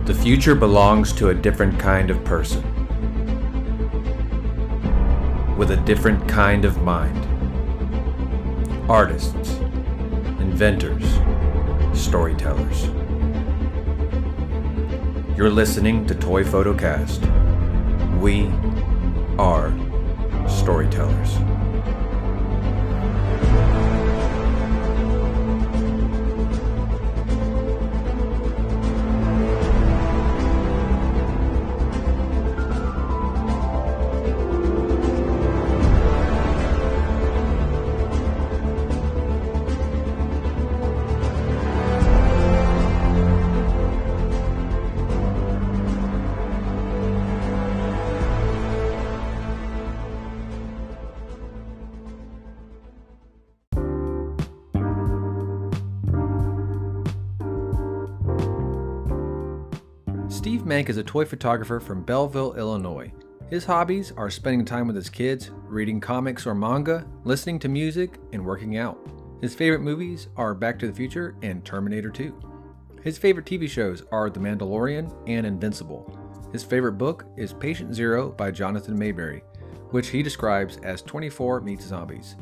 The future belongs to a different kind of person, with a different kind of mind. Artists, inventors, storytellers. You're listening to Toyphotocast. We are storytellers. Steve Mank is a toy photographer from Belleville, Illinois. His hobbies are spending time with his kids, reading comics or manga, listening to music, and working out. His favorite movies are Back to the Future and Terminator 2. His favorite TV shows are The Mandalorian and Invincible. His favorite book is Patient Zero by Jonathan Mayberry, which he describes as 24 meets zombies.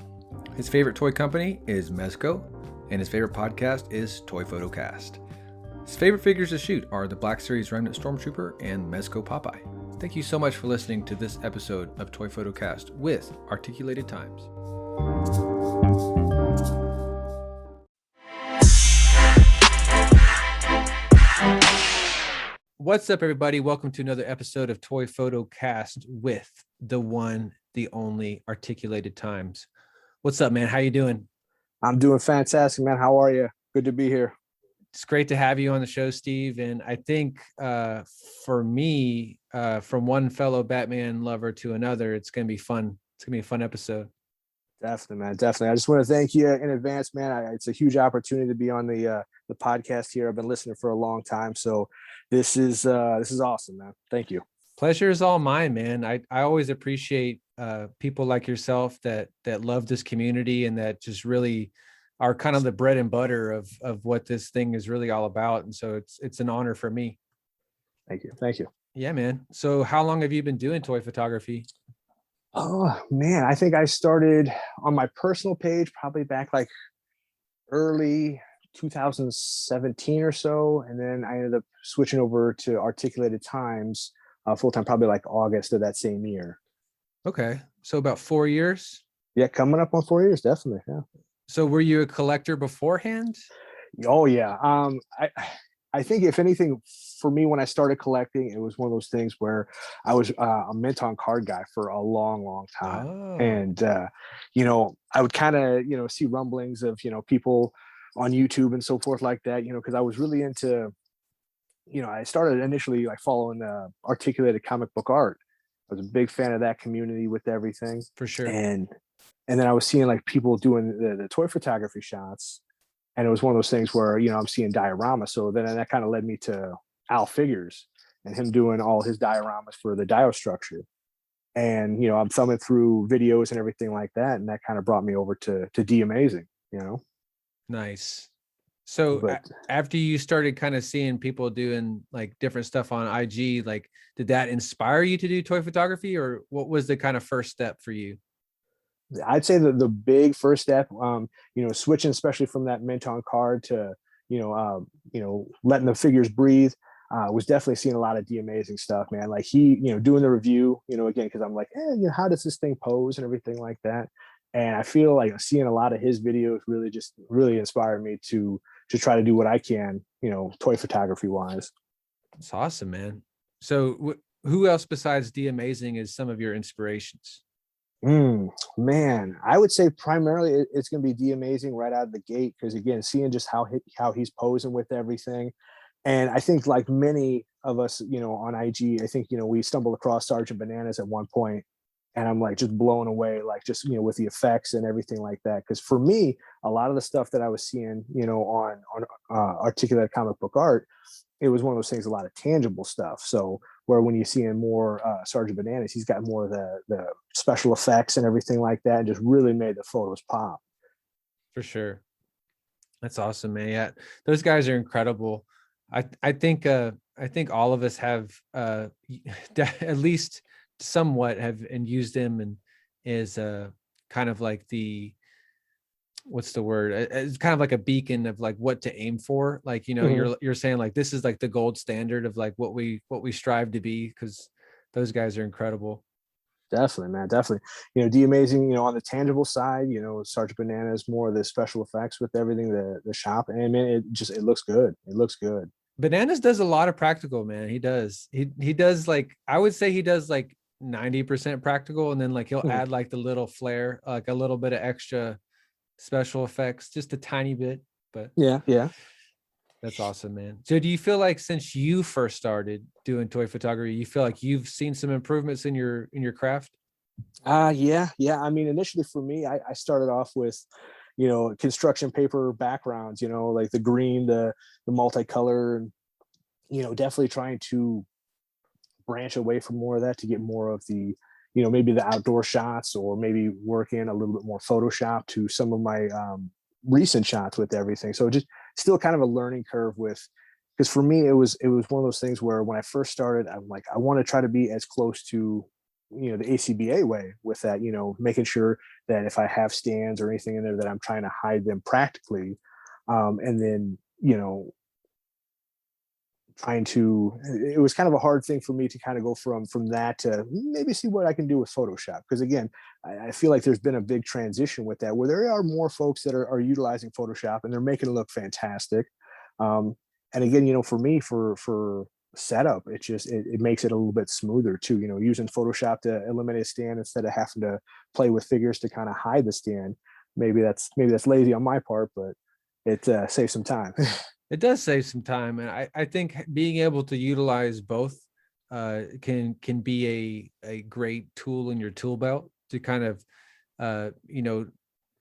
His favorite toy company is Mezco, and his favorite podcast is Toyphotocast. His favorite figures to shoot are the Black Series Remnant Stormtrooper and Mezco Popeye. Thank you so much for listening to this episode of Toyphotocast with Articulated Times. What's up, everybody? Welcome to another episode of Toyphotocast with the one, the only Articulated Times. What's up, man? How you doing? I'm doing fantastic, man. How are you? Good to be here. It's great to have you on the show, Steve. And I think for me, from one fellow Batman lover to another, it's going to be fun. It's going to be a fun episode. Definitely, man. Definitely. I just want to thank you in advance, man. It's a huge opportunity to be on the podcast here. I've been listening for a long time. So this is awesome, man. Thank you. Pleasure is all mine, man. I always appreciate people like yourself that love this community and that just really are kind of the bread and butter of what this thing is really all about. And so it's an honor for me. Thank you. Thank you. Yeah, man. So how long have you been doing toy photography? Oh, man. I think I started on my personal page probably back like early 2017 or so. And then I ended up switching over to Articulated Times full-time, probably like August of that same year. Okay. So about 4 years? Yeah, coming up on 4 years, definitely. Yeah. So were you a collector beforehand? Oh yeah. I think if anything for me, when I started collecting, it was one of those things where I was a mint on card guy for a long time. Oh. And, I would kind of, see rumblings of, people on YouTube and so forth like that, cause I was really into, I started initially like following articulated comic book art. I was a big fan of that community with everything. For sure. And then I was seeing like people doing the toy photography shots. And it was one of those things where, I'm seeing dioramas. So then that kind of led me to Al Figures and him doing all his dioramas for the dio structure. And, I'm thumbing through videos and everything like that. And that kind of brought me over to D Amazing, Nice. So after you started kind of seeing people doing like different stuff on IG, like, did that inspire you to do toy photography, or what was the kind of first step for you? I'd say the big first step, switching especially from that mint on card to, letting the figures breathe, was definitely seeing a lot of D Amazing stuff, man. Like he, doing the review, again, because I'm like, how does this thing pose and everything like that. And I feel like seeing a lot of his videos really inspired me to try to do what I can, toy photography wise. That's awesome, man. So who else besides D Amazing is some of your inspirations? Man, I would say primarily it's going to be D Amazing right out of the gate, because again, seeing just how he's posing with everything. And I think like many of us, on IG, I think, we stumbled across Sergeant Bananas at one point, and I'm like just blown away, like just, with the effects and everything like that. Because for me, a lot of the stuff that I was seeing, on articulated comic book art, it was one of those things, a lot of tangible stuff. So where when you see him more Sergeant Bananas, he's got more of the special effects and everything like that, and just really made the photos pop. For sure. That's awesome, man. Yeah, those guys are incredible. I think I think all of us have at least somewhat have and used them, and is kind of like the, what's the word? It's kind of like a beacon of like what to aim for. Like, Mhm. you're saying like this is like the gold standard of like what we strive to be, because those guys are incredible. Definitely, man. Definitely. The amazing, on the tangible side, Sergeant Banana is more of the special effects with everything, the shop. And man, it looks good. It looks good. Bananas does a lot of practical, man. He does. He does like, I would say he does like 90% practical, and then like he'll Mhm. add like the little flair, like a little bit of extra special effects, just a tiny bit. But Yeah, yeah. that's awesome, man. So do you feel like since you first started doing toy photography, you feel like you've seen some improvements in your craft? Yeah, yeah. I mean, initially for me, I started off with, construction paper backgrounds, like the green, the multicolor, and definitely trying to branch away from more of that to get more of the, maybe the outdoor shots, or maybe work in a little bit more Photoshop to some of my recent shots with everything. So just still kind of a learning curve with, because for me it was one of those things where when I first started, I'm like, I want to try to be as close to, the ACBA way with that, making sure that if I have stands or anything in there, that I'm trying to hide them practically. And then, trying to, it was kind of a hard thing for me to kind of go from that to maybe see what I can do with Photoshop, because again, I feel like there's been a big transition with that, where there are more folks that are utilizing Photoshop and they're making it look fantastic. um, and again, for me, for setup, it makes it a little bit smoother too, using Photoshop to eliminate a stand instead of having to play with figures to kind of hide the stand. Maybe that's lazy on my part, but it saves some time. It does save some time, and I think being able to utilize both can be a great tool in your tool belt to kind of uh, you know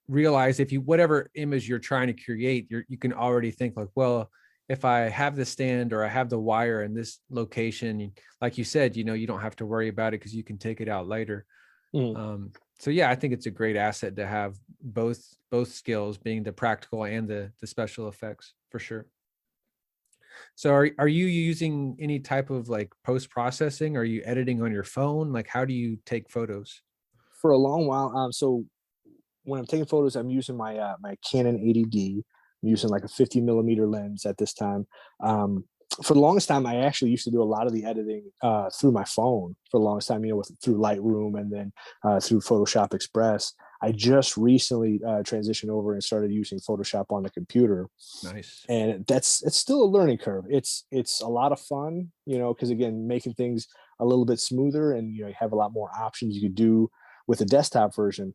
realize if you, whatever image you're trying to create, you can already think like, well, if I have the stand or I have the wire in this location, like you said, you don't have to worry about it because you can take it out later. Mm. So yeah, I think it's a great asset to have both skills, being the practical and the special effects, for sure. So are you using any type of like post processing? Are you editing on your phone? Like, how do you take photos? For a long while, so when I'm taking photos, I'm using my Canon 80D. I'm using like a 50 millimeter lens at this time. For the longest time, I actually used to do a lot of the editing through my phone. For the longest time, through Lightroom, and then through Photoshop Express. I just recently transitioned over and started using Photoshop on the computer, Nice. and it's still a learning curve. It's a lot of fun, because again, making things a little bit smoother, and you have a lot more options you could do with the desktop version.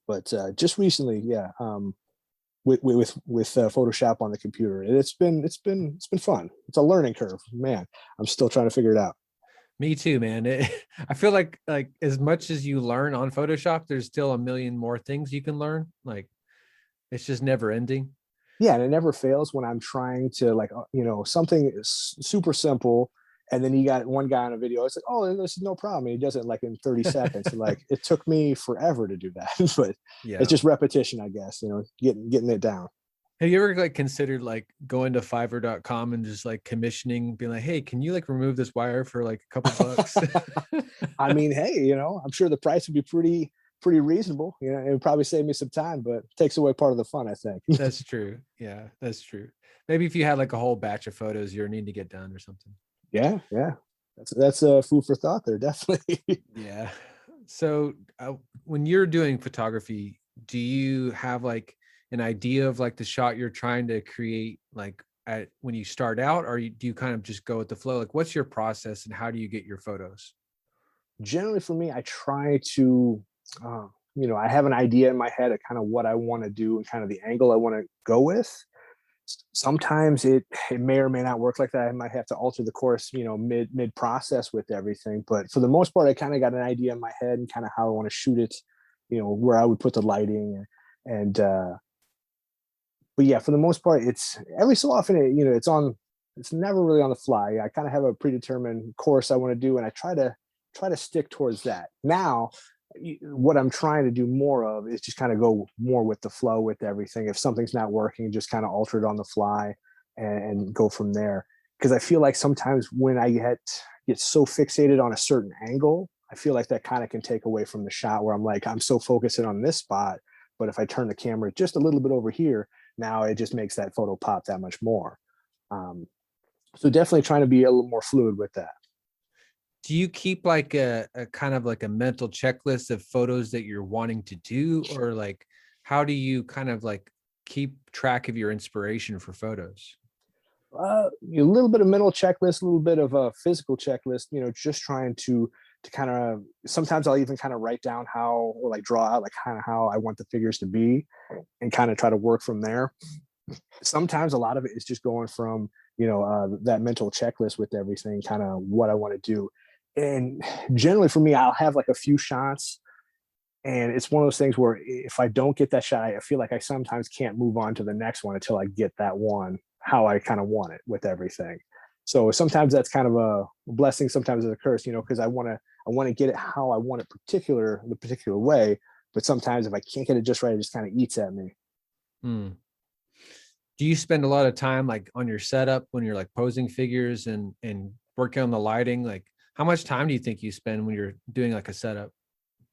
But just recently, yeah, with Photoshop on the computer, and it's been fun. It's a learning curve, man. I'm still trying to figure it out. Me too, man. I feel like as much as you learn on Photoshop, there's still a million more things you can learn. Like, it's just never ending. Yeah, and it never fails when I'm trying to, like, something is super simple, and then you got one guy on a video. It's like, oh, this is no problem. And he does it like in 30 seconds. And like, it took me forever to do that, but it's Yeah. just repetition, I guess. Getting it down. Have you ever like considered like going to Fiverr.com and just like commissioning, being like, hey, can you like remove this wire for like a couple bucks? I mean, hey, I'm sure the price would be pretty reasonable. It would probably save me some time, but takes away part of the fun, I think. That's true. Yeah, that's true. Maybe if you had like a whole batch of photos you're needing to get done or something. Yeah, yeah. That's food for thought there, definitely. Yeah. So when you're doing photography, do you have like an idea of like the shot you're trying to create, like when you start out, or do you kind of just go with the flow? Like, what's your process and how do you get your photos? Generally, for me, I try to, I have an idea in my head of kind of what I want to do and kind of the angle I want to go with. Sometimes it may or may not work like that. I might have to alter the course, mid process with everything. But for the most part, I kind of got an idea in my head and kind of how I want to shoot it, where I would put the lighting, and but yeah, for the most part, it's every so often, it's never really on the fly. I kind of have a predetermined course I want to do, and I try to stick towards that. Now, what I'm trying to do more of is just kind of go more with the flow with everything. If something's not working, just kind of alter it on the fly, and go from there. because I feel like sometimes when I get so fixated on a certain angle, I feel like that kind of can take away from the shot where I'm like, I'm so focusing on this spot. But if I turn the camera just a little bit over here, now it just makes that photo pop that much more. Um, so definitely trying to be a little more fluid with that. Do you keep like a kind of like a mental checklist of photos that you're wanting to do, or like how do you kind of like keep track of your inspiration for photos? A little bit of mental checklist, a little bit of a physical checklist, just trying to kind of, sometimes I'll even kind of write down how, or like draw out like kind of how I want the figures to be and kind of try to work from there. Sometimes a lot of it is just going from, that mental checklist with everything, kind of what I want to do. And generally for me, I'll have like a few shots, and it's one of those things where if I don't get that shot, I feel like I sometimes can't move on to the next one until I get that one how I kind of want it with everything. So sometimes that's kind of a blessing, sometimes it's a curse, because I want to get it how I want it the particular way. But sometimes if I can't get it just right, it just kind of eats at me. Hmm. Do you spend a lot of time like on your setup when you're like posing figures and working on the lighting? Like how much time do you think you spend when you're doing like a setup?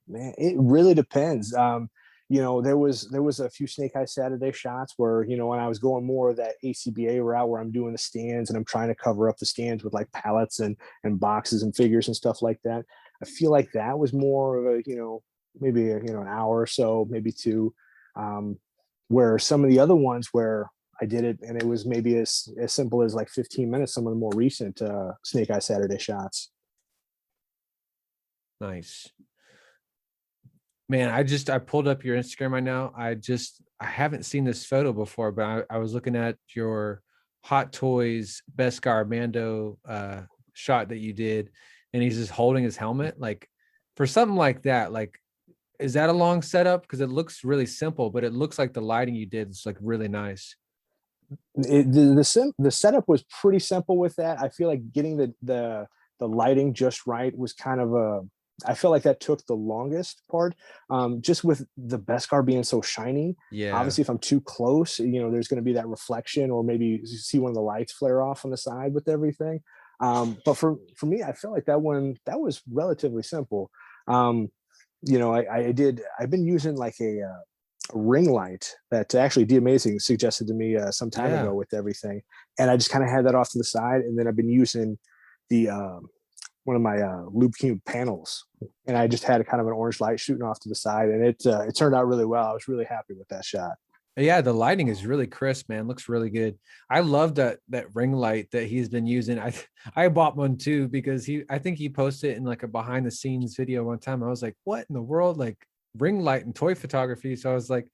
Man, it really depends. There was a few Snake Eye Saturday shots where, when I was going more of that ACBA route where I'm doing the stands and I'm trying to cover up the stands with like pallets and boxes and figures and stuff like that. I feel like that was more of a, maybe an hour or so, maybe two. Where some of the other ones where I did it and it was maybe as simple as like 15 minutes, some of the more recent Snake Eye Saturday shots. Nice. Man, I pulled up your Instagram right now. I haven't seen this photo before, but I was looking at your Hot Toys Beskar Armando shot that you did, and he's just holding his helmet. Like for something like that, like is that a long setup? Because it looks really simple, but it looks like the lighting you did is like really nice. The setup was pretty simple with that. I feel like getting the lighting just right was kind of a, I feel like that took the longest part. Just with the Beskar being so shiny, Yeah. obviously if I'm too close, there's going to be that reflection, or maybe you see one of the lights flare off on the side with everything. But for me, I feel like that was relatively simple. Um, I've been using like a ring light that actually D Amazing suggested to me some time Yeah. ago with everything, and I just kind of had that off to the side, and then I've been using the one of my Loop Cube panels, and I just had a kind of an orange light shooting off to the side, and it turned out really well. I was really happy with that shot. Yeah, the lighting is really crisp, man. Looks really good. I love that ring light that he's been using. I bought one too because I think he posted it in like a behind the scenes video one time. I was like, what in the world? Like ring light and toy photography. So I was like,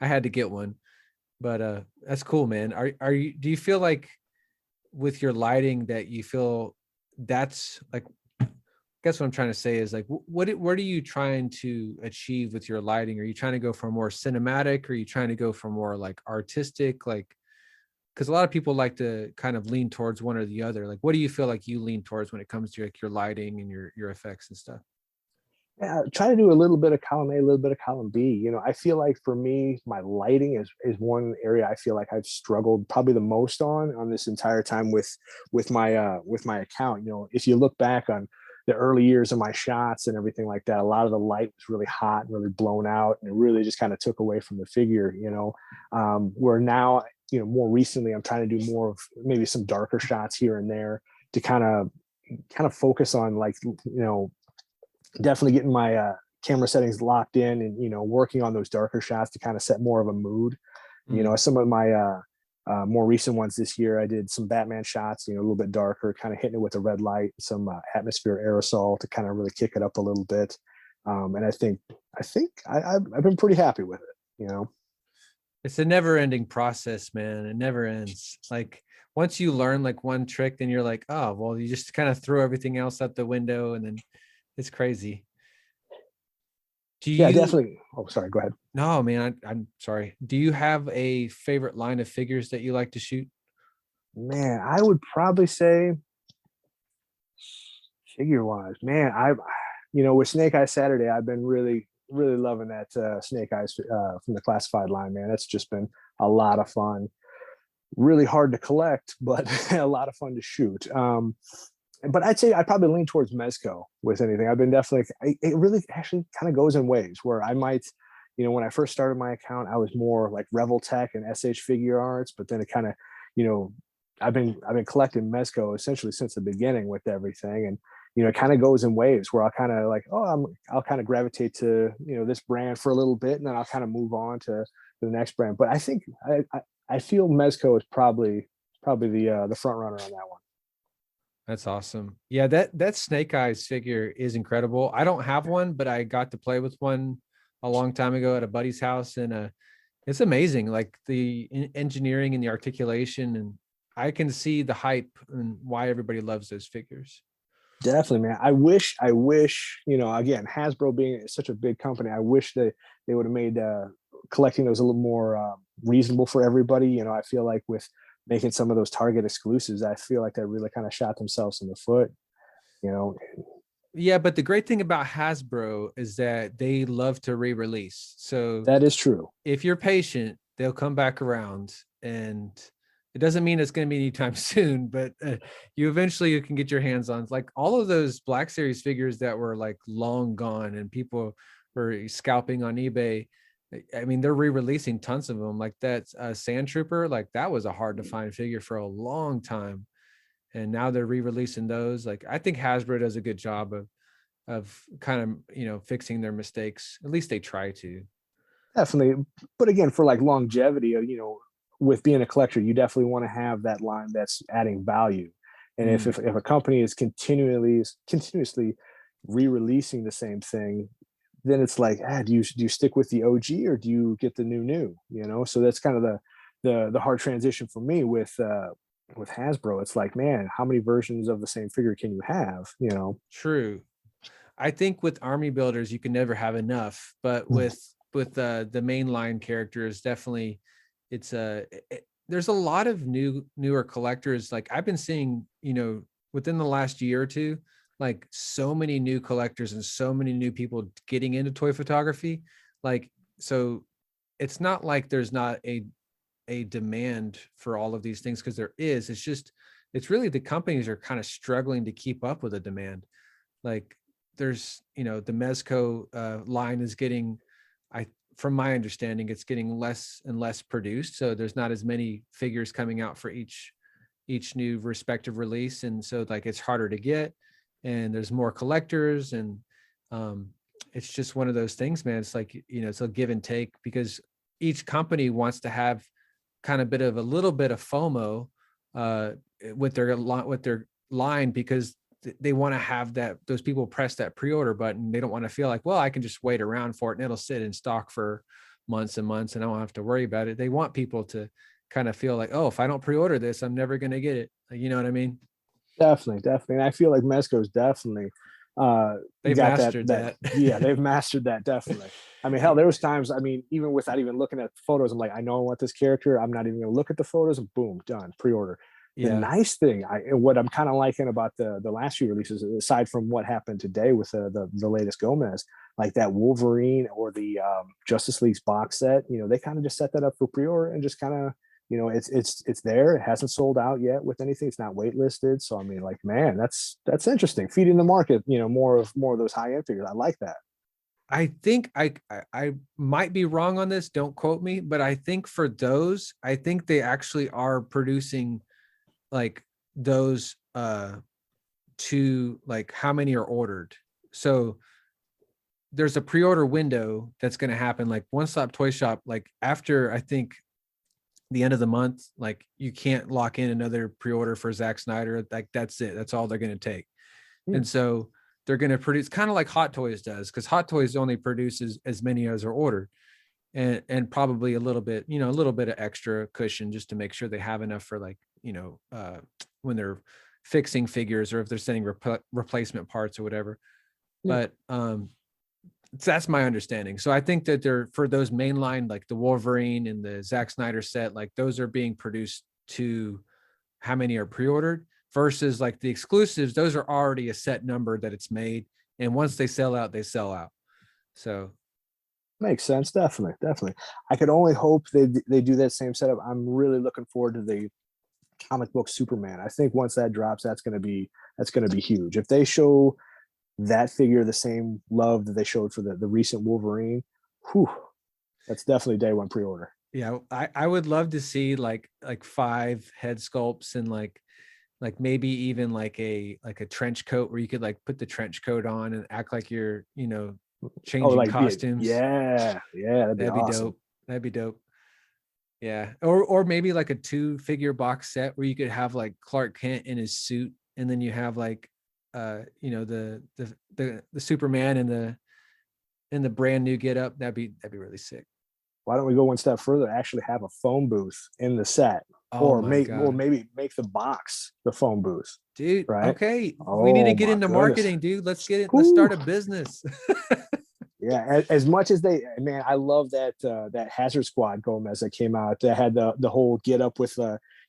I had to get one. But that's cool, man. Are you do you feel like with your lighting that you feel that's like guess what I'm trying to say is like what are you trying to achieve with your lighting? Are you trying to go for more cinematic, or are you trying to go for more like artistic? Like because a lot of people like to kind of lean towards one or the other. Like what do you feel like you lean towards when it comes to like your lighting and your effects and stuff? Yeah, try to do a little bit of column A, a little bit of column B. I feel like for me, my lighting is one area I feel like I've struggled probably the most on this entire time with my account. If you look back on the early years of my shots and everything like that, a lot of the light was really hot and really blown out, and it really just kind of took away from the figure. Where now, more recently, I'm trying to do more of maybe some darker shots here and there to kind of focus on like definitely getting my camera settings locked in, and working on those darker shots to kind of set more of a mood. Mm. Some of my more recent ones this year, I did some Batman shots, a little bit darker, kind of hitting it with a red light, some atmosphere aerosol to kind of really kick it up a little bit. And I've been pretty happy with it. It's a never ending process, man. It never ends. Like once you learn like one trick, then you're like, oh, well, you just kind of throw everything else out the window, and then it's crazy. Do Yeah, you, definitely. Oh, sorry. Go ahead. no, man, I'm sorry. Do you have a favorite line of figures that you like to shoot? Man, I would probably say figure wise, man, with Snake Eye Saturday, I've been really, really loving that Snake Eyes from the classified line, man. That's just been a lot of fun. really hard to collect, but a lot of fun to shoot. But I'd say I probably lean towards Mezco with anything. I've been definitely, it really actually kind of goes in waves where I might, when I first started my account, I was more like Revel Tech and SH Figure Arts, but then it kind of, you know, I've been collecting Mezco essentially since the beginning with everything. And, it kind of goes in waves where I'll kind of like, I'll kind of gravitate to, this brand for a little bit, and then I'll kind of move on to the next brand. But I think I feel Mezco is probably the front runner on that one. That's awesome. Yeah, that Snake Eyes figure is incredible. I don't have one, but I got to play with one a long time ago at a buddy's house, and it's amazing. Like the engineering and the articulation, and I can see the hype and why everybody loves those figures. Definitely, man. I wish, again, Hasbro being such a big company, I wish they would have made collecting those a little more reasonable for everybody. I feel like with making some of those Target exclusives, I feel like they really kind of shot themselves in the foot. You know, Yeah, but the great thing about Hasbro is that they love to re-release. So that is true. if you're patient, they'll come back around, and it doesn't mean it's going to be anytime soon, but you can get your hands on like all of those Black Series figures that were like long gone and people were scalping on eBay. I mean, they're re-releasing tons of them. Like that Sand Trooper, like that was a hard to find figure for a long time, and now they're re-releasing those. Like I think Hasbro does a good job of kind of fixing their mistakes. At least they try to. Definitely. But again, for like longevity, with being a collector, you definitely want to have that line that's adding value. And if a company is continuously re-releasing the same thing, then it's like, do you stick with the OG or do you get the new? So that's kind of the hard transition for me with Hasbro. It's like, man, how many versions of the same figure can you have? True. I think with army builders, you can never have enough, but with the mainline characters, definitely it's there's a lot of newer collectors. Like I've been seeing, within the last year or two, like so many new collectors and so many new people getting into toy photography. Like, so it's not like there's not a demand for all of these things, because there is. It's really the companies are kind of struggling to keep up with the demand. Like there's, the Mezco line is getting, from my understanding, it's getting less and less produced. So there's not as many figures coming out for each new respective release. And so like it's harder to get, and there's more collectors, and it's just one of those things, man. It's like, it's a give and take, because each company wants to have kind of a little bit of FOMO with their line, because they want to have those people press that pre-order button. They don't want to feel like, well, I can just wait around for it and it'll sit in stock for months and months and I don't have to worry about it. They want people to kind of feel like, oh, if I don't pre-order this, I'm never going to get it. You know what I mean? Definitely. And I feel like Mesco's definitely They've got mastered that. Yeah, they've mastered that, definitely. I mean, hell, there was times, I mean, even without even looking at photos, I'm like, I know I want this character, I'm not even gonna look at the photos, and boom, done, pre-order. The Yeah. nice thing, what I'm kind of liking about the last few releases, aside from what happened today with the latest Gomez, like that Wolverine or the Justice League's box set, they kind of just set that up for pre-order and just kind of, it's there. It hasn't sold out yet with anything. It's not waitlisted. So I mean, like, man, that's interesting. Feeding the market, more of those high end figures. I like that. I think I might be wrong on this. Don't quote me, but I think for those, I think they actually are producing like those to like how many are ordered. So there's a pre-order window that's going to happen like One Stop Toy Shop, like after I think the end of the month, like you can't lock in another pre-order for Zack Snyder. Like that's it. That's all they're going to take. And so they're going to produce, kind of like Hot Toys does, because Hot Toys only produces as many as are ordered, and probably a little bit of extra cushion just to make sure they have enough for like, when they're fixing figures or if they're sending replacement parts or whatever. Yeah. But that's my understanding. So I think that they're, for those mainline, like the Wolverine and the Zack Snyder set, like those are being produced to how many are pre-ordered, versus like the exclusives. Those are already a set number that it's made. And once they sell out, they sell out. So Makes sense. Definitely, definitely. I could only hope they do that same setup. I'm really looking forward to the comic book Superman. I think once that drops, that's gonna be huge. If they show that figure the same love that they showed for the recent Wolverine, whew, that's definitely day one pre-order. Yeah, I would love to see like 5 head sculpts and like maybe even like a trench coat where you could like put the trench coat on and act like you're, Oh, changing like yeah, costumes. yeah, yeah, that'd be That'd be awesome. dope. That'd be dope. Yeah. Or maybe like a 2-figure box set where you could have like Clark Kent in his suit and then you have like the Superman in the brand new get up. That'd be really sick. Why don't we go one step further? Actually, have a phone booth in the set, Oh or my God. maybe make the box the phone booth, Dude, right? okay. We need to Oh get my into goodness. marketing, dude. Let's get it. Let's Whew. start a business. Yeah, as much as they, man, I love that Hazard Squad Gomez that came out. That had the whole get up with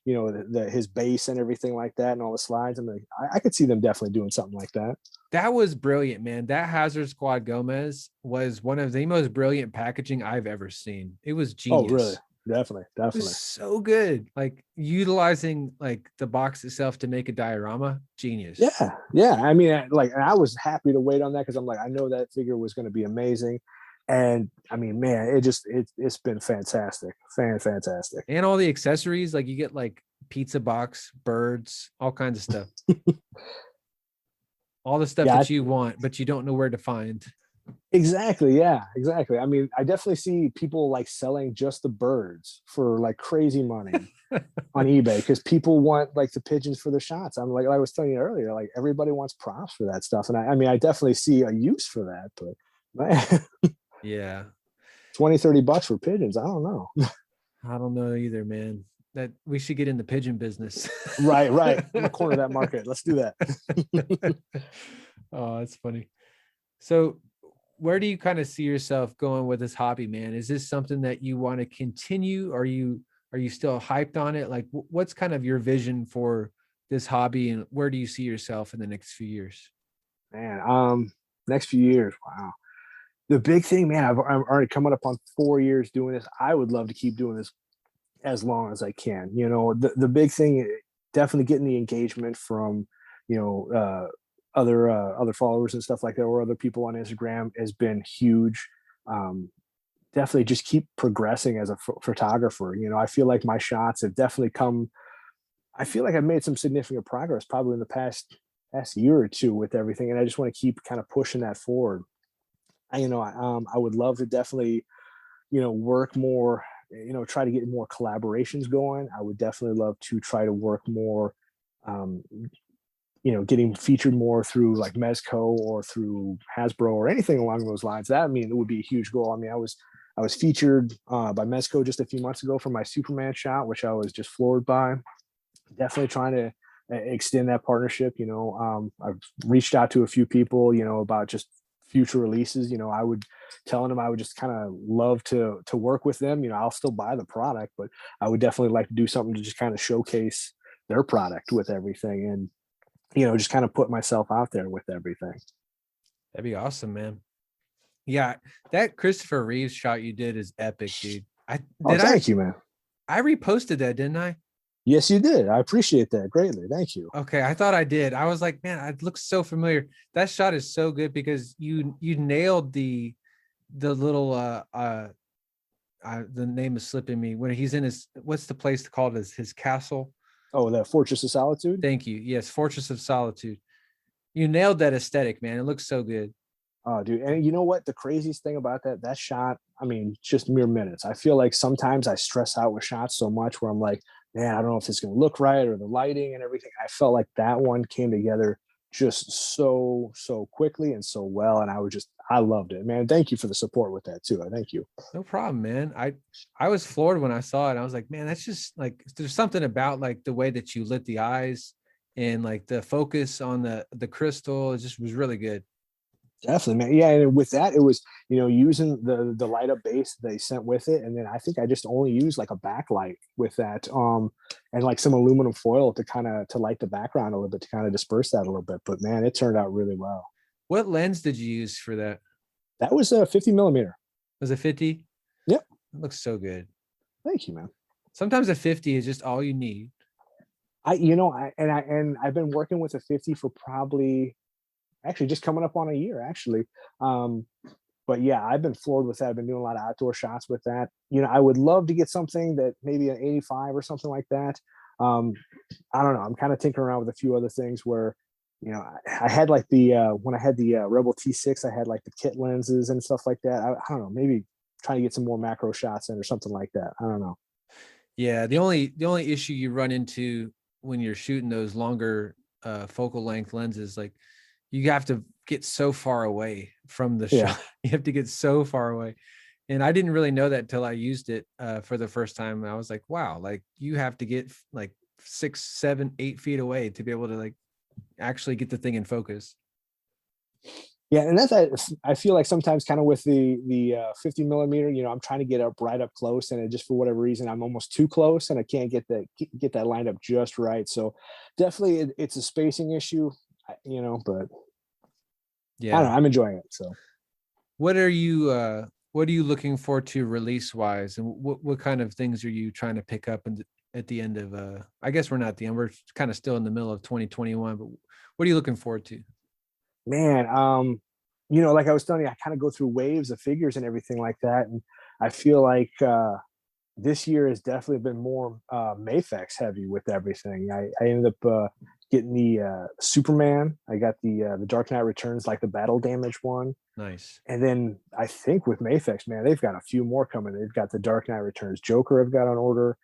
his base and everything like that, and all the slides. I mean, I could see them definitely doing something like that. That was brilliant, man. That Hazard Squad Gomez was one of the most brilliant packaging I've ever seen. It was Oh, really? genius. Definitely, It was definitely. so good. Like utilizing like the box itself to make a diorama, genius. Yeah, yeah. I mean, and I was happy to wait on that because I'm like, I know that figure was going to be amazing, and I mean, man, it's been fantastic, fantastic. And all the accessories, like you get like pizza box, birds, all kinds of stuff. All the stuff Yeah, that you want, but you don't know where to find. exactly. Yeah, exactly. I mean, I definitely see people like selling just the birds for like crazy money on eBay because people want like the pigeons for their shots. I'm like I was telling you earlier, like everybody wants props for that stuff, and I mean, I definitely see a use for that, but man, Yeah. 20-30 bucks for pigeons, I don't know. I don't know either, man. That we should get in the pigeon business. Right, right. I'm gonna corner that market. Let's do that. Oh, that's funny. So, where do you kind of see yourself going with this hobby, man? Is this something that you want to continue? Are you still hyped on it? Like, what's kind of your vision for this hobby, and where do you see yourself in the next few years? Man, next few years, wow. The big thing, man, I'm already coming up on 4 years doing this. I would love to keep doing this as long as I can. The big thing, definitely getting the engagement from, you know, other followers and stuff like that, or other people on Instagram has been huge. Um, Definitely just keep progressing as a photographer. I feel like my shots have definitely come. I feel like I've made some significant progress probably in the past year or two with everything, and I just want to keep kind of pushing that forward. I would love to definitely work more, try to get more collaborations going. I would definitely love to try to work more, um, getting featured more through like Mezco or through Hasbro or anything along those lines. That, I mean, it would be a huge goal. I mean, I was featured by Mezco just a few months ago for my Superman shot, which I was just floored by. Definitely trying to extend that partnership. I've reached out to a few people, about just future releases. I would telling them I would just kind of love to work with them. I'll still buy the product, but I would definitely like to do something to just kind of showcase their product with everything, and just kind of put myself out there with everything. That'd be awesome, man. Yeah, that Christopher Reeves shot you did is epic, dude. I Oh, did I thank you, man. I reposted that, didn't I? Yes, you did. I appreciate that greatly. Thank you. Okay, I thought I did. I was like, man, it looks so familiar. That shot is so good because you nailed the little the name is slipping me when he's in his what's the place called his castle. Oh, the Fortress of Solitude. Thank you. Yes, Fortress of Solitude. You nailed that aesthetic, man. It looks so good. Oh, dude. And you know what? The craziest thing about that shot, I mean, just mere minutes. I feel like sometimes I stress out with shots so much where I'm like, man, I don't know if it's going to look right or the lighting and everything. I felt like that one came together just so quickly and so well. And I loved it, man. Thank you for the support with that too. I thank you. No problem, man. I was floored when I saw it. I was like, man, that's just like there's something about like the way that you lit the eyes and like the focus on the crystal. It just was really good. Definitely, man. Yeah, and with that, it was using the light up base they sent with it, and then I think I just only used like a backlight with that, and like some aluminum foil to kind of to light the background a little bit to kind of disperse that a little bit. But man, it turned out really well. What lens did you use for that? That was a 50 millimeter. Was it 50? Yep. It looks so good. Thank you, man. Sometimes a 50 is just all you need. I've been working with a 50 for probably actually just coming up on a year actually. Um, but yeah, I've been floored with that. I've been doing a lot of outdoor shots with that. I would love to get something that maybe an 85 or something like that. Um, I don't know. I'm kind of tinkering around with a few other things where, I had like when I had the Rebel T6, I had like the kit lenses and stuff like that. I don't know, maybe trying to get some more macro shots in or something like that. I don't know. Yeah, the only issue you run into when you're shooting those longer focal length lenses, like you have to get so far away from the Yeah. shot. You have to get so far away. And I didn't really know that till I used it for the first time. I was like, wow, like you have to get like 6, 7, 8 feet away to be able to like actually get the thing in focus. Yeah, and I feel like sometimes kind of with the 50 millimeter, I'm trying to get up right up close, and it just for whatever reason I'm almost too close, and I can't get that lined up just right. So definitely it's a spacing issue, but I don't Yeah. know, I'm enjoying it. So What are you looking for to release wise, and what kind of things are you trying to pick up at the end of I guess we're not at the end, we're kind of still in the middle of 2021, but what are you looking forward to? man, like I was telling you, I kind of go through waves of figures and everything like that, and I feel like this year has definitely been more Mafex heavy with everything. I ended up getting the Superman. I got the Dark Knight Returns, like the battle damage one. Nice. And then I think with Mafex, man, they've got a few more coming. They've got the Dark Knight Returns Joker I've got on order.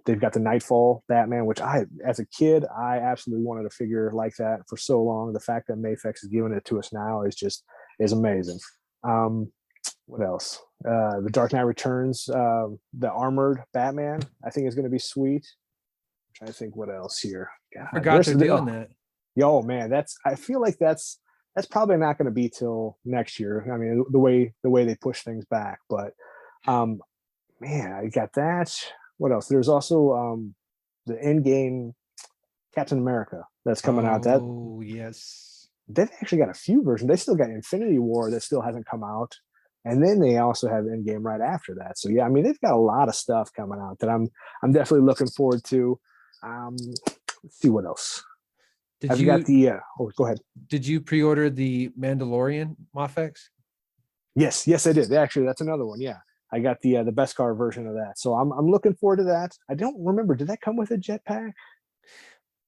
They've got the Nightfall Batman, which as a kid, I absolutely wanted a figure like that for so long. The fact that Mafex is giving it to us now is amazing. Um, what else? The Dark Knight Returns, the armored Batman, I think is going to be sweet. I'm trying to think what else here. I God, forgot they're doing that. yo man, I feel like that's probably not going to be till next year. I mean, the way they push things back, but um, man, I got that. What else? There's also the in-game Captain America that's coming out. That Oh yes. they've actually got a few versions. They still got Infinity War that still hasn't come out, and then they also have Endgame right after that. So yeah, I mean they've got a lot of stuff coming out that I'm definitely looking forward to. Let's see what else. Did Have you got you the? Oh, go ahead. did you pre-order the Mandalorian Mafex? Yes, I did. Actually, that's another one. Yeah, I got the best car version of that. So I'm looking forward to that. I don't remember. Did that come with a jetpack?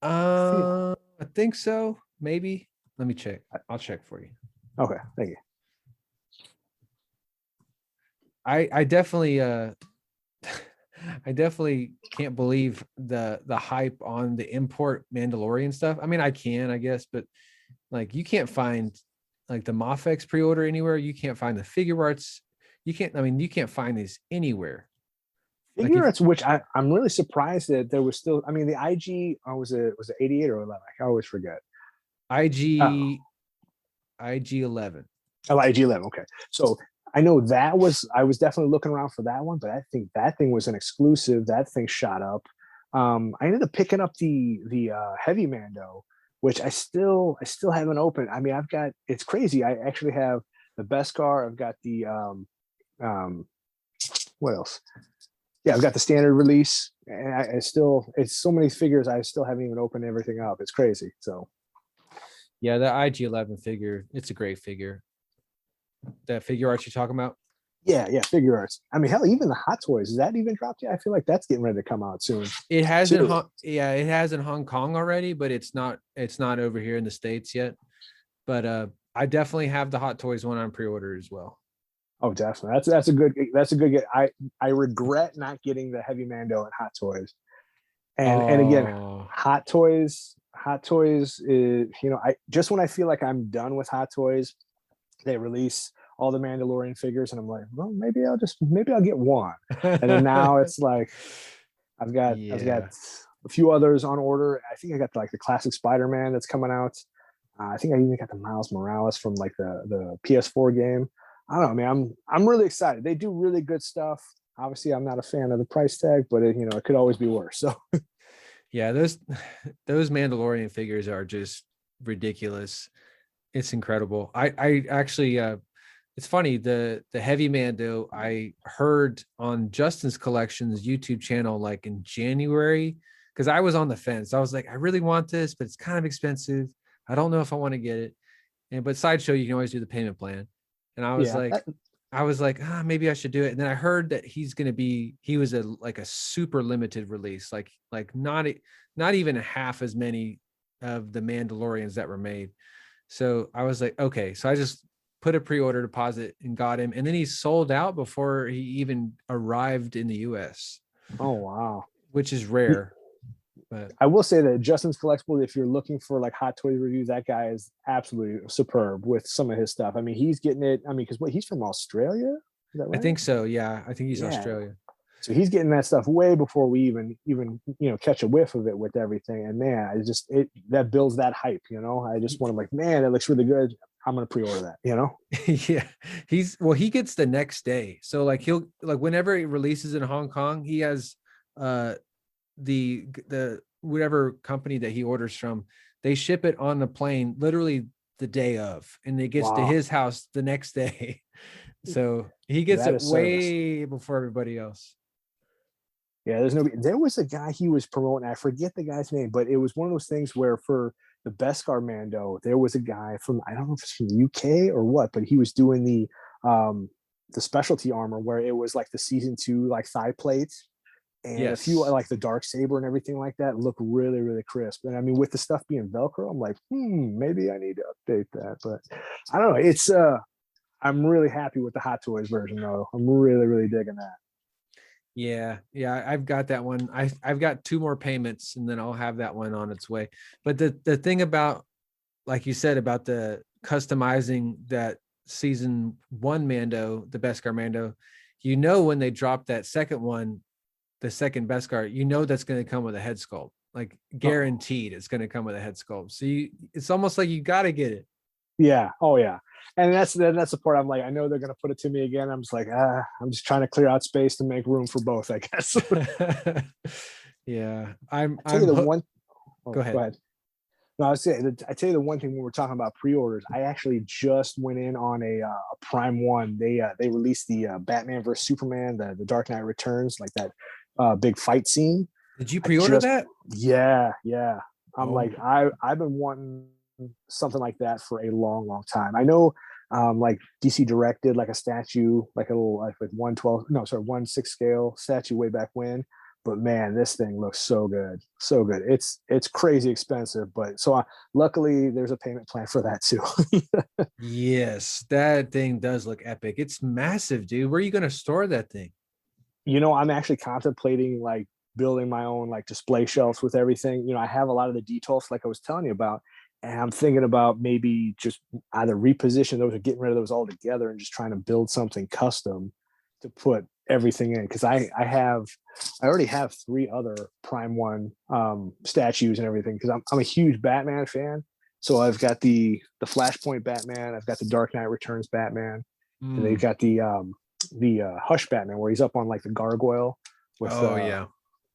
I think so. Maybe. Let me check. I'll check for you. Okay, thank you. I definitely I definitely can't believe the hype on the import Mandalorian stuff. I mean, I can, I guess, but like you can't find like the Mafex pre-order anywhere. You can't find the figure arts. You can't find these anywhere. Like if Figures, which I'm really surprised that there was still. I mean, the IG was it 88 or 11? I always forget. Oh, IG IG 11. oh, IG 11. Okay, so I know I was definitely looking around for that one, but I think that thing was an exclusive. That thing shot up. I ended up picking up the Heavy Mando, which I still haven't opened. I mean, it's crazy. I actually have the best car. I've got the um, what else? Yeah, I've got the standard release, and I still it's so many figures. I still haven't even opened everything up. It's crazy. So Yeah, the IG 11 figure. It's a great figure. That figure art you're talking about. yeah, figure arts. I mean, hell, even the Hot Toys, is that even dropped yet? I feel like that's getting ready to come out soon. It has in Too. yeah, it has in Hong Kong already, but it's not over here in the States yet. But I definitely have the Hot Toys one on pre-order as well. Oh, definitely. That's a good get. I regret not getting the Heavy Mando and Hot Toys. And again, Oh, Hot Toys is I just when I feel like I'm done with Hot Toys, they release all the Mandalorian figures, and I'm like, well, maybe I'll get one. And then now it's like I've got yeah. a few others on order. I think I got like the classic Spider-Man that's coming out. I think I even got the Miles Morales from like the PS4 game. I don't know, man. I'm really excited. They do really good stuff. Obviously, I'm not a fan of the price tag, but it could always be worse. So Yeah, those Mandalorian figures are just ridiculous. It's incredible. I actually It's funny, the heavy Mando I heard on Justin's Collections YouTube channel like in January, because I was on the fence. I was like, I really want this, but it's kind of expensive. I don't know if I want to get it. And but Sideshow, you can always do the payment plan. And Yeah, I was like, maybe I should do it. And then I heard that he was a like a super limited release, like not even half as many of the Mandalorians that were made. So I was like, okay. So I just put a pre-order deposit and got him. And then he sold out before he even arrived in the US, oh wow. which is rare. But I will say that Justin's Collectible, if you're looking for like hot toy reviews, that guy is absolutely superb with some of his stuff. I mean, he's getting it. I mean, because he's from Australia. Is that I right? think so. Yeah. I think he's Yeah. Australia. So he's getting that stuff way before we even catch a whiff of it with everything. And man, that builds that hype. I just want to like, man, it looks really good. I'm gonna pre-order that. Yeah, he gets the next day. So like he'll like whenever he releases in Hong Kong, he has the whatever company that he orders from, they ship it on the plane literally the day of, and it gets to Wow. his house the next day. So he gets That it is service. way before everybody else. Yeah, there was a guy he was promoting. I forget the guy's name, but it was one of those things where for the Beskar Mando, there was a guy from, I don't know if it's from the UK or what, but he was doing the specialty armor where it was like the season 2 like thigh plates and a few Yes. like the dark saber and everything like that look really, really crisp. And I mean, with the stuff being Velcro, I'm like, maybe I need to update that. But I don't know. It's I'm really happy with the Hot Toys version though. I'm really, really digging that. Yeah, I've got that one. I've got 2 more payments, and then I'll have that one on its way. But the thing about, like you said, about the customizing that season 1 Mando, the Beskar Mando, when they drop that second one, the second Beskar, that's going to come with a head sculpt, like guaranteed. It's going to come with a head sculpt. So it's almost like you got to get it. Yeah. Oh yeah. And that's the part I'm like, I know they're gonna put it to me again. I'm just like, I'm just trying to clear out space to make room for both, I guess. Yeah. I tell you the one. Oh, Go ahead. Go ahead. No, I tell you the one thing when we're talking about pre-orders, I actually just went in on a Prime One. They released the Batman vs Superman, the Dark Knight Returns, like that big fight scene. Did you pre-order that? Yeah, yeah. I'm like, Oh. I've been wanting something like that for a long, long time. I know, like DC directed like a statue, like a little like with 1/6 scale statue way back when. But man, this thing looks so good, so good. It's crazy expensive, but luckily there's a payment plan for that too. Yes, that thing does look epic. It's massive, dude. Where are you going to store that thing? I'm actually contemplating like building my own like display shelves with everything. I have a lot of the details like I was telling you about, and I'm thinking about maybe just either reposition those or getting rid of those altogether and just trying to build something custom to put everything in. Because I already have 3 other Prime One statues and everything. Because I'm a huge Batman fan, so I've got the Flashpoint Batman, I've got the Dark Knight Returns Batman, and they've got the Hush Batman where he's up on like the gargoyle with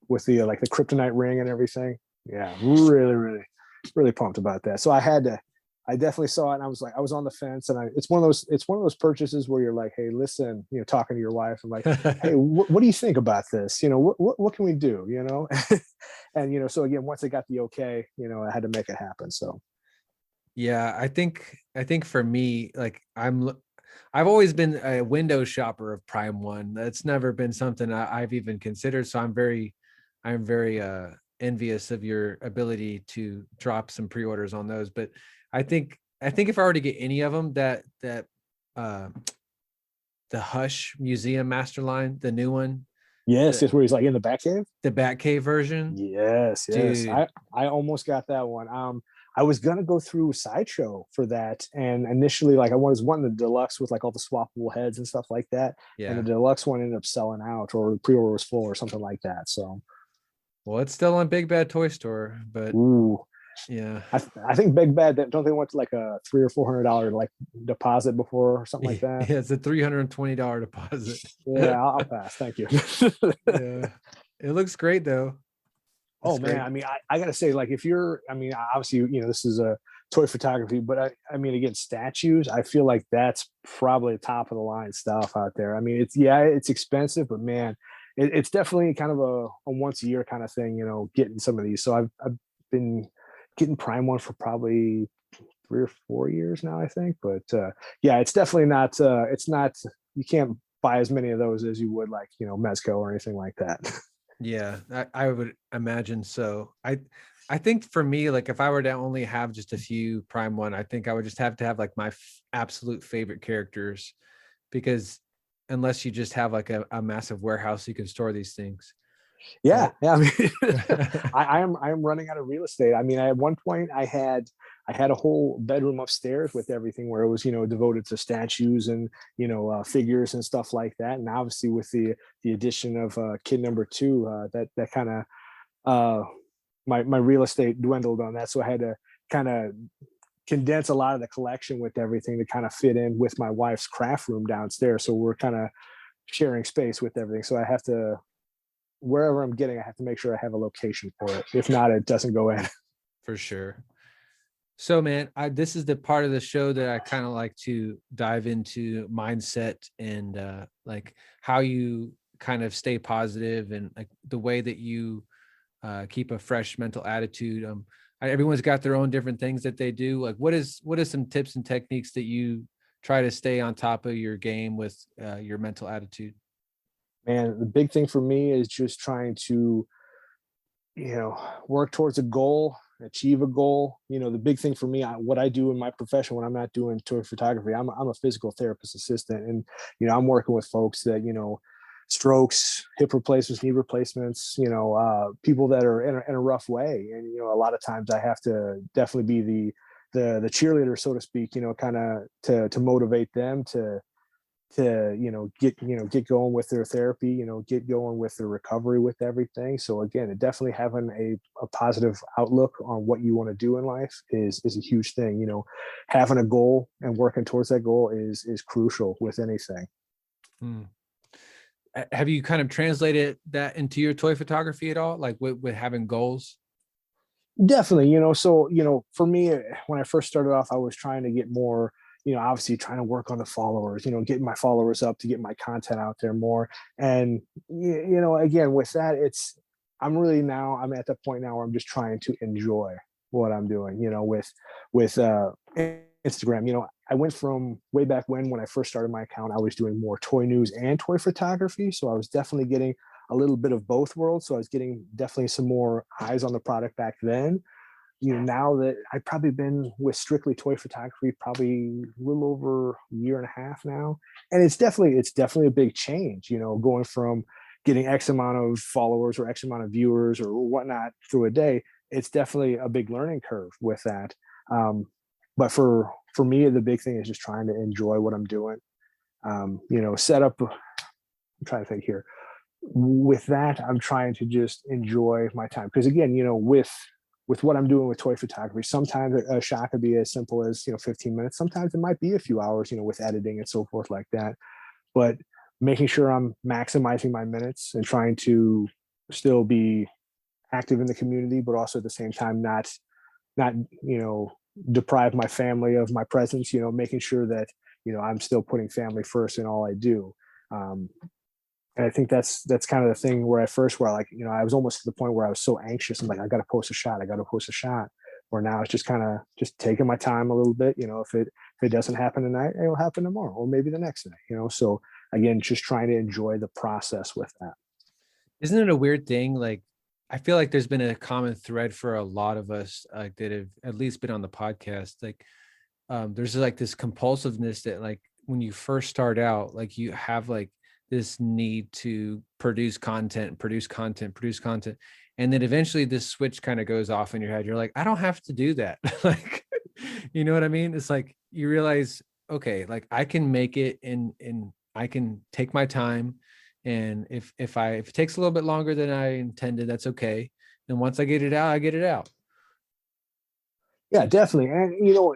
with the like the kryptonite ring and everything. Yeah, really, really, really pumped about that. So I definitely saw it and I was like, I was on the fence, and it's one of those purchases where you're like, hey, listen, talking to your wife, I'm like, hey, what do you think about this? What can we do? And so again, once I got the okay, I had to make it happen. So Yeah, I think for me, like I've always been a window shopper of Prime One. That's never been something I've even considered. So I'm very envious of your ability to drop some pre-orders on those. But I think if I were to get any of them, that uh the Hush Museum Masterline, the new one, yes, it's where he's like in the Batcave. the Batcave version, Yes. dude. I almost got that one. I was gonna go through Sideshow for that, and initially, like, I was wanting the deluxe with like all the swappable heads and stuff like that, and the Yeah. deluxe one ended up selling out, or the pre-order was full, or something like that. So, Well, it's still on Big Bad Toy Store, but ooh, yeah. I think Big Bad, don't they want like a $300 or $400 like deposit before or something like that? Yeah, it's a $320 deposit. Yeah, I'll pass. Thank you. Yeah. It looks great though. Oh It's man, great. I mean, I gotta say, like, if you're, I mean, obviously, this is a toy photography. But I mean, again, statues, I feel like that's probably top of the line stuff out there. I mean, it's expensive, but man, it's definitely kind of a once a year kind of thing, getting some of these. So I've been getting Prime one for probably 3 or 4 years now, I think. But yeah, it's definitely not. It's not. You can't buy as many of those as you would like Mezco or anything like that. Yeah, I would imagine so. I think for me, like if I were to only have just a few Prime One, I think I would just have to have like my absolute favorite characters, because unless you just have like a massive warehouse you can store these things. Yeah, But yeah. I mean, I am running out of real estate. I mean, at one point I had a whole bedroom upstairs with everything where it was devoted to statues and figures and stuff like that. And obviously with the addition of kid number two, that kind of uh, my real estate dwindled on that. So I had to kind of condense a lot of the collection with everything to kind of fit in with my wife's craft room downstairs. So we're kind of sharing space with everything. So I have to wherever I'm getting, I have to make sure I have a location for it. If not, it doesn't go in. for sure. So, man, this is the part of the show that I kind of like to dive into mindset and like how you kind of stay positive and like the way that you keep a fresh mental attitude. Everyone's got their own different things that they do. Like, what is some tips and techniques that you try to stay on top of your game with your mental attitude? Man, the big thing for me is just trying to, work towards a goal, achieve a goal. The big thing for me, what I do in my profession when I'm not doing toy photography, I'm a physical therapist assistant, and I'm working with folks that strokes, hip replacements, knee replacements, people that are in a rough way, and a lot of times I have to definitely be the cheerleader, so to speak, kind of to motivate them to get going with their therapy, get going with their recovery with everything. So again, it definitely having a positive outlook on what you want to do in life is a huge thing. Having a goal and working towards that goal is crucial with anything. Hmm. Have you kind of translated that into your toy photography at all, like with having goals? Definitely, so for me, when I first started off, I was trying to get more, obviously trying to work on the followers, getting my followers up to get my content out there more. And again, with that, I'm at the point now where I'm just trying to enjoy what I'm doing, with Instagram. I went from way back when I first started my account, I was doing more toy news and toy photography. So I was definitely getting a little bit of both worlds. So I was getting definitely some more eyes on the product back then. Now that I've probably been with strictly toy photography, probably a little over a year and a half now. And it's definitely a big change, going from getting X amount of followers or X amount of viewers or whatnot through a day. It's definitely a big learning curve with that. But for me, the big thing is just trying to enjoy what I'm doing. Set up, I'm trying to think here. With that, I'm trying to just enjoy my time. Because again, with what I'm doing with toy photography, sometimes a shot could be as simple as 15 minutes. Sometimes it might be a few hours, with editing and so forth like that. But making sure I'm maximizing my minutes and trying to still be active in the community, but also at the same time not deprive my family of my presence. Making sure that I'm still putting family first in all I do. And I think that's kind of the thing where at first where I was almost to the point where I was so anxious. I'm like, I got to post a shot. I got to post a shot. Where now it's just kind of just taking my time a little bit. If it doesn't happen tonight, it'll happen tomorrow or maybe the next day, So again, just trying to enjoy the process with that. Isn't it a weird thing? Like, I feel like there's been a common thread for a lot of us that have at least been on the podcast. Like, there's like this compulsiveness that like when you first start out, like you have like this need to produce content. And then eventually this switch kind of goes off in your head. You're like, I don't have to do that. Like, you know what I mean? It's like you realize, okay, like I can make it and I can take my time. And if it takes a little bit longer than I intended, that's okay. And once I get it out, I get it out. Yeah, definitely. And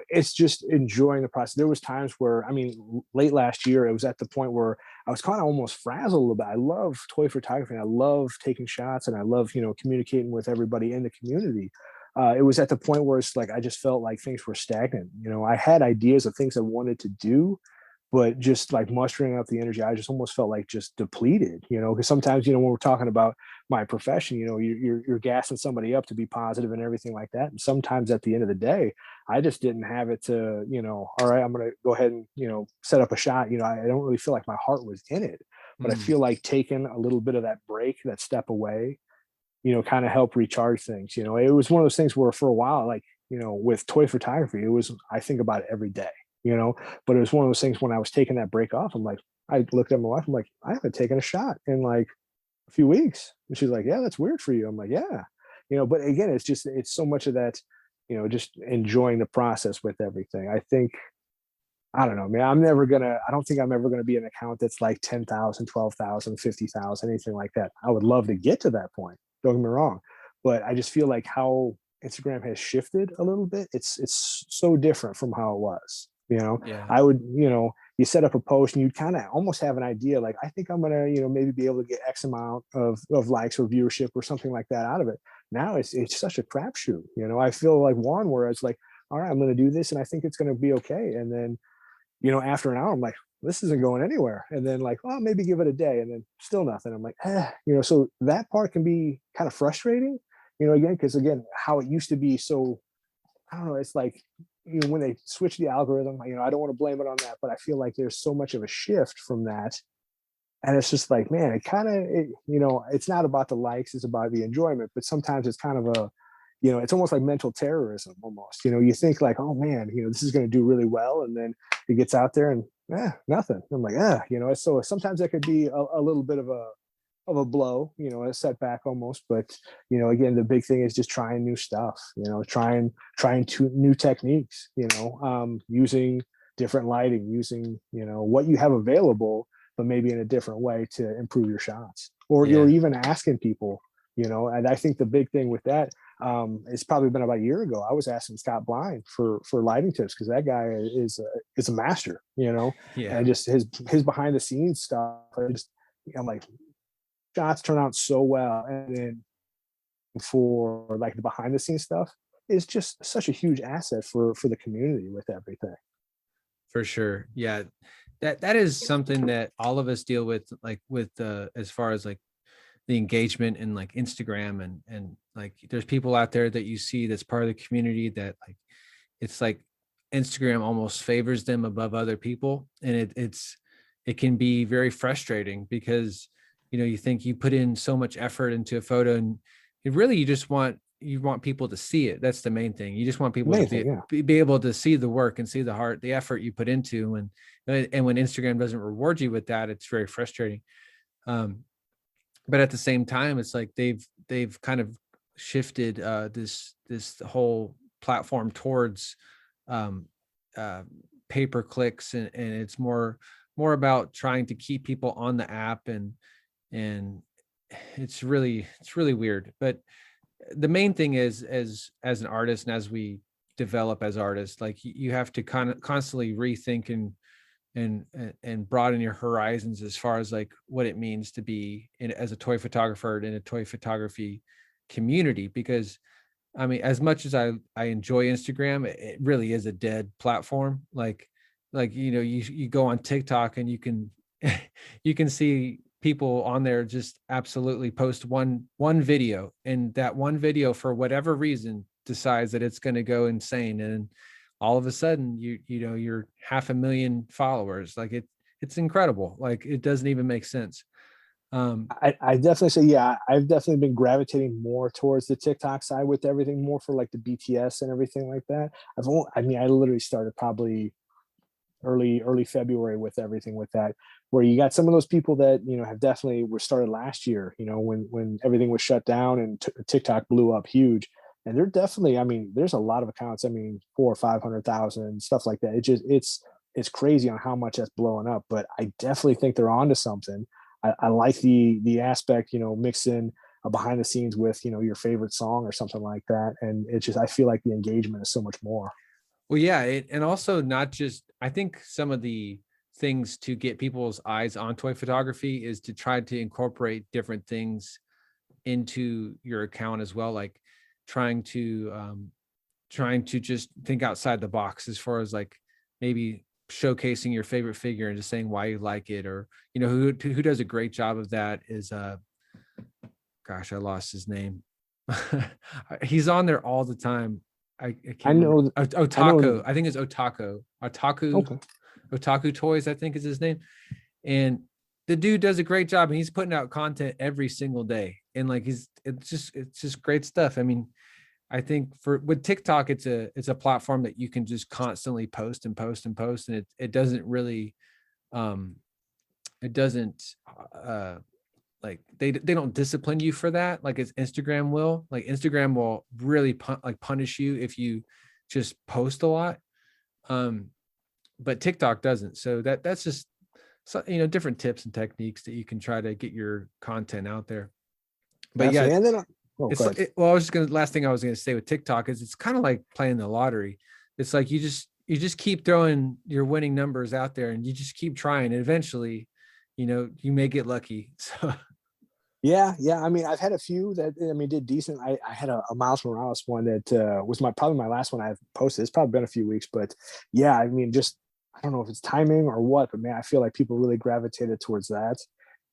it's just enjoying the process. There was times where, I mean, late last year, it was at the point where I was kind of almost frazzled a little bit. I love toy photography and I love taking shots and I love, communicating with everybody in the community. it was at the point where it's like I just felt like things were stagnant. I had ideas of things I wanted to do, but just like mustering up the energy, I just almost felt like just depleted. Because sometimes when we're talking about my profession, you're gassing somebody up to be positive and everything like that. And sometimes at the end of the day, I just didn't have it to, all right, I'm going to go ahead and set up a shot. I don't really feel like my heart was in it, but I feel like taking a little bit of that break, that step away, kind of help recharge things. It was one of those things where for a while, like, with toy photography, it was, I think about it every day, but it was one of those things when I was taking that break off, I'm like, I looked at my wife, I'm like, I haven't taken a shot in like a few weeks. And she's like, yeah, that's weird for you. I'm like, yeah, but again, it's so much of that, just enjoying the process with everything. I think, I don't know, man. I don't think I'm ever going to be an account that's like 10,000, 12,000, 50,000, anything like that. I would love to get to that point. Don't get me wrong. But I just feel like how Instagram has shifted a little bit. It's so different from how it was. Yeah. I would, you set up a post and you kind of almost have an idea, like, I think I'm going to, maybe be able to get X amount of likes or viewership or something like that out of it. Now it's such a crapshoot. I feel like one where it's like, all right, I'm going to do this and I think it's going to be okay. And then, after an hour, I'm like, this isn't going anywhere. And then like, well, maybe give it a day and then still nothing. I'm like, so that part can be kind of frustrating, again, because again, how it used to be. So I don't know. It's like, when they switch the algorithm, I don't want to blame it on that, but I feel like there's so much of a shift from that. And it's just like, man, it's not about the likes, it's about the enjoyment, but sometimes it's kind of it's almost like mental terrorism almost. You think like, oh man, this is going to do really well. And then it gets out there and nothing. I'm like, so sometimes that could be a little bit of a blow, a setback almost. But, again, the big thing is just trying new stuff, trying new techniques, using different lighting, using, what you have available, but maybe in a different way to improve your shots, or Yeah. you're even asking people, and I think the big thing with that, it's probably been about a year ago. I was asking Scott Blind for lighting tips because that guy is a master, Yeah. and just his behind the scenes stuff. I'm like, shots turn out so well, and then for like the behind the scenes stuff is just such a huge asset for the community with everything. For sure. Yeah. That is something that all of us deal with, like with as far as like the engagement and like Instagram and like there's people out there that you see that's part of the community that like it's like Instagram almost favors them above other people. And it can be very frustrating because you think you put in so much effort into a photo and you want people to see it. That's the main thing. You just want people to Main thing, yeah. be able to see the work and see the heart, the effort you put into. And when Instagram doesn't reward you with that, it's very frustrating. But at the same time, it's like they've kind of shifted this whole platform towards um, uh, pay per clicks, and it's more about trying to keep people on the app, and it's really weird. But the main thing is, as an artist and as we develop as artists, like you have to kind of constantly rethink and broaden your horizons as far as like what it means to be as a toy photographer in a toy photography community. Because I mean, as much as I enjoy Instagram, it really is a dead platform. Like you go on TikTok and you can you can see people on there just absolutely post one video, and that one video for whatever reason decides that it's going to go insane, and all of a sudden you're 500,000 followers. Like it's incredible. Like it doesn't even make sense. I definitely say, yeah, I've definitely been gravitating more towards the TikTok side with everything, more for like the BTS and everything like that. I literally started probably early February with everything with that, where you got some of those people that have definitely were started last year, when everything was shut down and TikTok blew up huge. And they're definitely, I mean, there's a lot of accounts, I mean, 400 or 500,000 stuff like that. It's crazy on how much that's blowing up, but I definitely think they're onto something. I like the aspect, mix in a behind the scenes with your favorite song or something like that, and it's just, I feel like the engagement is so much more. Well, yeah, and also not just, I think some of the things to get people's eyes on toy photography is to try to incorporate different things into your account as well. Like trying to just think outside the box as far as like maybe showcasing your favorite figure and just saying why you like it, or who does a great job of that is gosh, I lost his name. He's on there all the time. I can't remember. know. I Otaku. know. I think it's Otaku Okay. Otaku Toys, I think is his name. And the dude does a great job, and he's putting out content every single day. And like it's just great stuff. I mean, I think with TikTok, it's a platform that you can just constantly post and post and post, and it doesn't really it doesn't like they don't discipline you for that like as Instagram will. Like Instagram will really punish you if you just post a lot. But TikTok doesn't. So that's just different tips and techniques that you can try to get your content out there. But yeah, And then well, I was just gonna last thing I was gonna say with TikTok is it's kind of like playing the lottery. It's like you just keep throwing your winning numbers out there and you just keep trying, and eventually, you may get lucky. So yeah. I mean, I've had a few that did decent. I had a Miles Morales one that was probably my last one I've posted. It's probably been a few weeks, but yeah, I mean, just I don't know if it's timing or what, but man, I feel like people really gravitated towards that.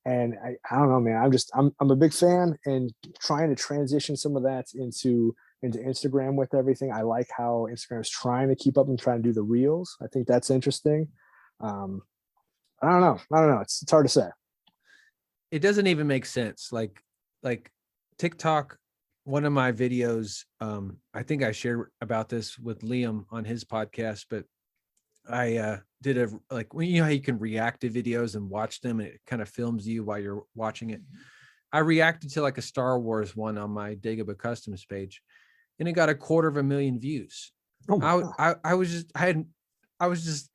And I don't know, man. I'm a big fan and trying to transition some of that into Instagram with everything. I like how Instagram is trying to keep up and trying to do the reels. I think that's interesting. I don't know. It's hard to say. it doesn't even make sense. Like TikTok, one of my videos, I think I shared about this with Liam on his podcast, but I did how you can react to videos and watch them and it kind of films you while you're watching it. I reacted to like a Star Wars one on my Dagobah Customs page, and it got 250,000 views. Oh my God. I was just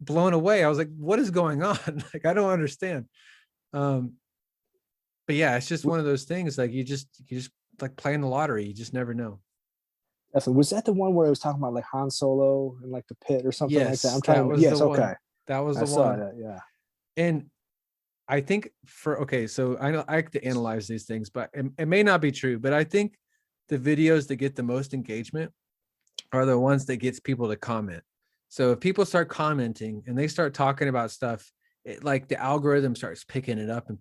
blown away. I was like, what is going on? Like, I don't understand. But yeah, it's just one of those things. Like you just like playing the lottery. You just never know. Definitely. Was that the one where it was talking about like Han Solo and like the pit or something like that? I'm trying to. Yes. Okay. That was the I saw one. that. Yeah. And I think so I know I like to analyze these things, but it may not be true, but I think the videos that get the most engagement are the ones that gets people to comment. So if people start commenting and they start talking about stuff, like the algorithm starts picking it up and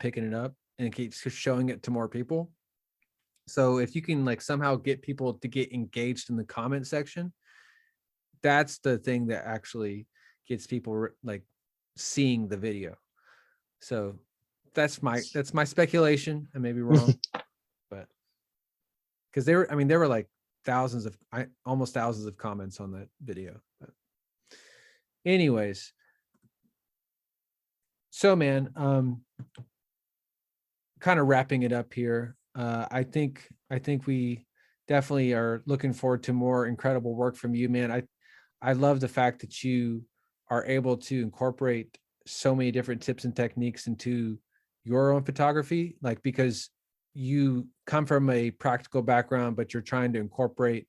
it keeps showing it to more people. So if you can like somehow get people to get engaged in the comment section, that's the thing that actually gets people like seeing the video. So that's my speculation. I may be wrong, but because there were like almost thousands of comments on that video. But anyways, so man, kind of wrapping it up here. I think we definitely are looking forward to more incredible work from you, man. I love the fact that you are able to incorporate so many different tips and techniques into your own photography, like because you come from a practical background, but you're trying to incorporate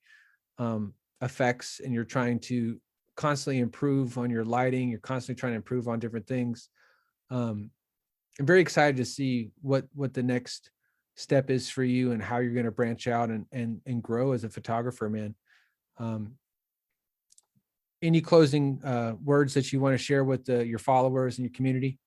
effects and you're trying to constantly improve on your lighting. You're constantly trying to improve on different things. I'm very excited to see what the next step is for you and how you're going to branch out and grow as a photographer, man. Any closing words that you want to share with your followers and your community?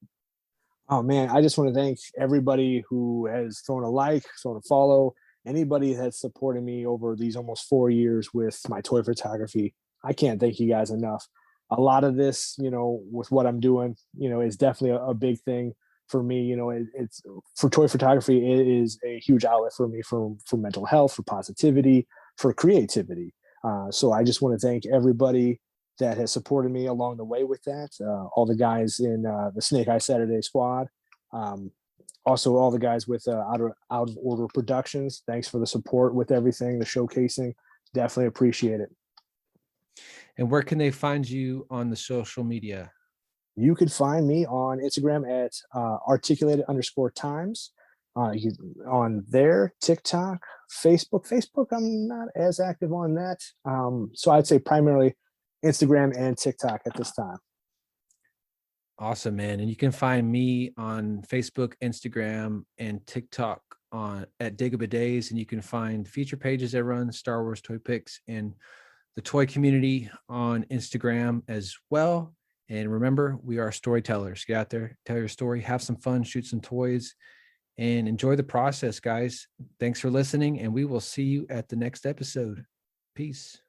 Oh man, I just want to thank everybody who has thrown a like, thrown a follow, anybody that's supported me over these almost 4 years with my toy photography. I can't thank you guys enough. A lot of this, with what I'm doing, is definitely a big thing for me. It's for toy photography. It is a huge outlet for me for mental health, for positivity, for creativity. So I just want to thank everybody that has supported me along the way with that. All the guys in the Snake Eye Saturday squad. Also, all the guys with Out of Order Productions. Thanks for the support with everything, the showcasing. Definitely appreciate it. And where can they find you on the social media? You could find me on Instagram at articulated_times. On there, TikTok, Facebook. Facebook, I'm not as active on that. So I'd say primarily Instagram and TikTok at this time. Awesome, man. And you can find me on Facebook, Instagram, and TikTok at Digaba Days, and you can find feature pages that run Star Wars toy picks and the toy community on Instagram as well. And remember, we are storytellers. Get out there, tell your story, have some fun, shoot some toys, and enjoy the process, guys. Thanks for listening, and we will see you at the next episode. Peace.